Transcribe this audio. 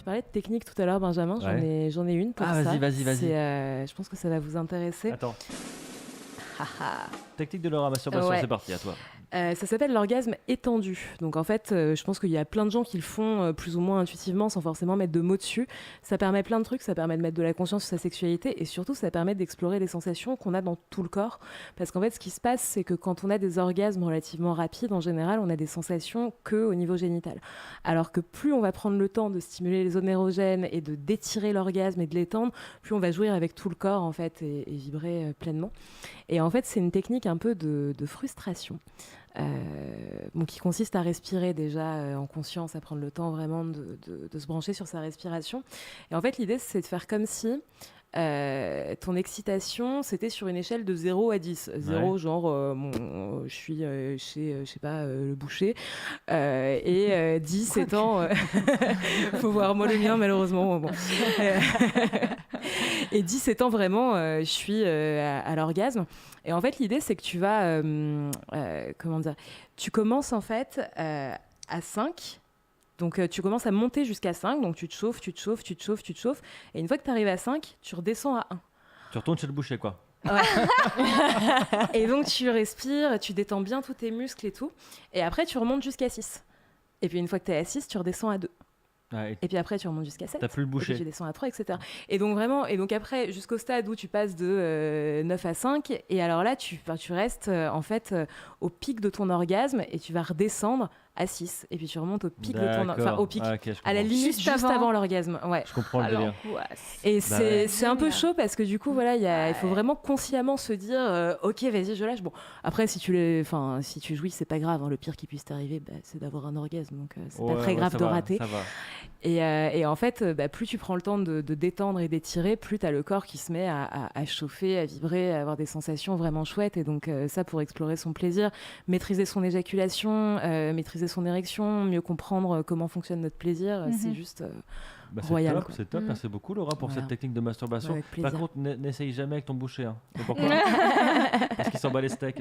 Tu parlais de technique tout à l'heure, Benjamin. J'en ai une pour ça. Vas-y. Je pense que ça va vous intéresser. Attends. Technique de la masturbation, c'est parti, à toi. Ça s'appelle l'orgasme étendu. Donc en fait, je pense qu'il y a plein de gens qui le font plus ou moins intuitivement sans forcément mettre de mots dessus. Ça permet plein de trucs, ça permet de mettre de la conscience sur sa sexualité et surtout ça permet d'explorer les sensations qu'on a dans tout le corps. Parce qu'en fait, ce qui se passe, c'est que quand on a des orgasmes relativement rapides, en général, on a des sensations qu'au niveau génital. Alors que plus on va prendre le temps de stimuler les zones érogènes et de d'étirer l'orgasme et de l'étendre, plus on va jouir avec tout le corps en fait et vibrer pleinement. Et en fait, c'est une technique un peu de frustration. Qui consiste à respirer déjà en conscience, à prendre le temps vraiment de se brancher sur sa respiration. Et en fait, l'idée, c'est de faire comme si ton excitation, c'était sur une échelle de 0 à 10. 0, genre, je suis chez, je sais pas, le boucher. Et 10 étant... faut voir moi le mien, malheureusement. Bon. Et 10 étant vraiment, je suis à l'orgasme. Et en fait, l'idée, c'est que tu vas... comment dire ? Tu commences, en fait, à 5. Donc, tu commences à monter jusqu'à 5. Donc, tu te chauffes. Et une fois que tu arrives à 5, tu redescends à 1. Tu retournes chez le boucher, quoi. Ouais. Et donc, tu respires, tu détends bien tous tes muscles et tout. Et après, tu remontes jusqu'à 6. Et puis, une fois que tu es à 6, tu redescends à 2. Ouais. Et puis après, tu remontes jusqu'à 7. T'as plus le boucher. Et puis tu descends à 3, etc. Et donc, vraiment, et donc après, jusqu'au stade où tu passes de 9 à 5. Et alors là, tu restes en fait au pic de ton orgasme et tu vas redescendre à 6. Et puis tu remontes au pic de ton orgasme. Enfin, au pic. À la limite, juste avant l'orgasme. Ouais. Je comprends le délire. Et c'est un peu chaud parce que du coup, voilà, il faut vraiment consciemment se dire ok, vas-y, je lâche. Bon, après, si tu jouis, c'est pas grave. Hein. Le pire qui puisse t'arriver, c'est d'avoir un orgasme. Donc, c'est pas très grave de rater. Ça va. Et en fait, plus tu prends le temps de détendre et d'étirer, plus tu as le corps qui se met à chauffer, à vibrer, à avoir des sensations vraiment chouettes. Et donc, ça, pour explorer son plaisir, maîtriser son éjaculation, maîtriser son érection, mieux comprendre comment fonctionne notre plaisir, c'est juste royal. C'est top. Merci beaucoup, Laura, pour cette technique de masturbation. Par contre, n'essaye jamais avec ton boucher. Hein. C'est pourquoi ? Parce qu'il s'en bat les steaks.